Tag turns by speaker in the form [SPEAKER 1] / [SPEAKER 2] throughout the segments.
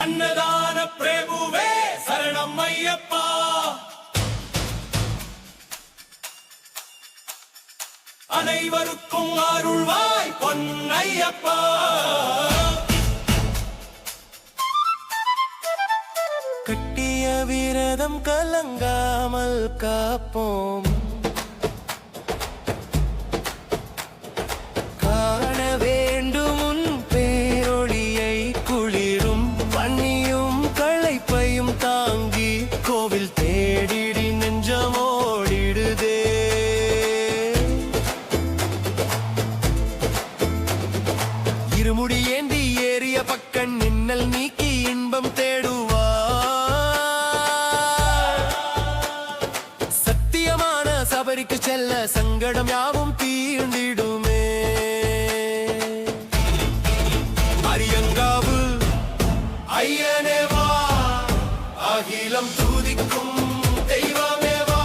[SPEAKER 1] அன்னதான பிரபுவே சரணம் ஐயப்பா. அனைவருக்கும் அருள்வாய் பொன்னையப்பா.
[SPEAKER 2] கட்டிய விரதம் கலங்காமல் காப்போம், காண வேண்டும் உன் பேரொளியை. குளிரும் பனியும் களைப்பையும் தாங்கி கோவில் தேடிடி நெஞ்சமோடிடுதே. இருமுடி ஏந்தி ஏறிய பக்கன் நின்னல் நீக்கி இன்பம் தேடுவார். சபரிக்கு செல்ல சங்கடம் யாவும் தீர்ந்திடுமே. அரியங்காவு ஐயனேவா, அகிலம் தூதிக்கும் தெய்வமேவா.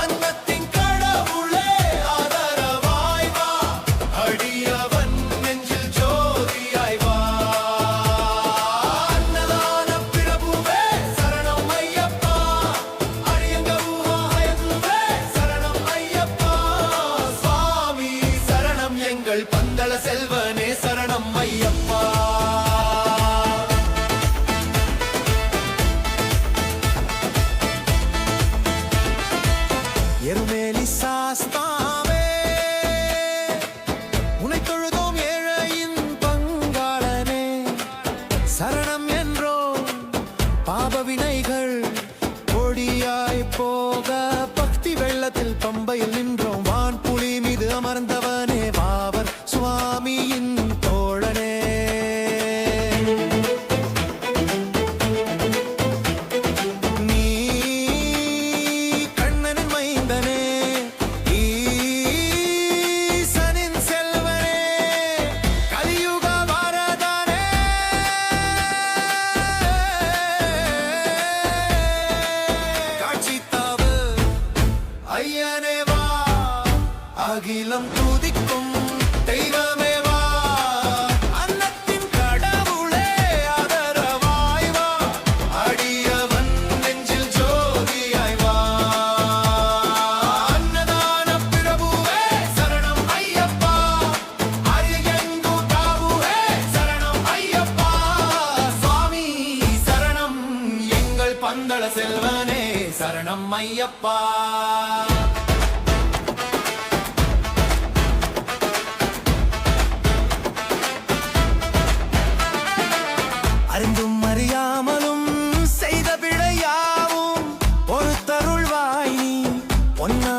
[SPEAKER 2] அன்னத்தின் கடவுளே ஆதரவாய் வா, அடியவன் நெஞ்சில் ஜோதியாய் வா. அன்னதான பிரபுவே சரணம் ஐயப்பா. அரியங்காவு பந்தள செல்வனே சரணம் ஐயப்பா. எருமேலி சாஸ்தாவே உனை தொழுதோம் ஏழையின் பங்காளனே. சரணம் என்றோ பாப வினைகள் கொடியாய் போக பக்தி வெள்ளத்தில் பம்பையில் நின்றோம். வான் புலி மீது அமர்ந்தவனே பாவர் சுவாமியின் தோழனே. நீ கண்ணனின் மைந்தனே, ஈசனின் செல்வனே, கலியுக வரதனே. காட்சி தாவு ஐயனே வா, அகிலம் தூதிக்கும் தெய்வமே வா. அன்னத்தின் கடவுளே ஆதரவாய் வா, அடியவன் நெஞ்சில் ஜோதியாய் வா. அன்னதான பிரபுவே சரணம் ஐயப்பா. அரியங்கு தாவுவே சரணம் ஐயப்பா. சுவாமி சரணம் எங்கள் பந்தள செல்வனே சரணம் ஐயப்பா. அறிந்தும் அறியாமலும் செய்த பிழையாவும் ஒரு தருள்வாய் நீ பொன்னா.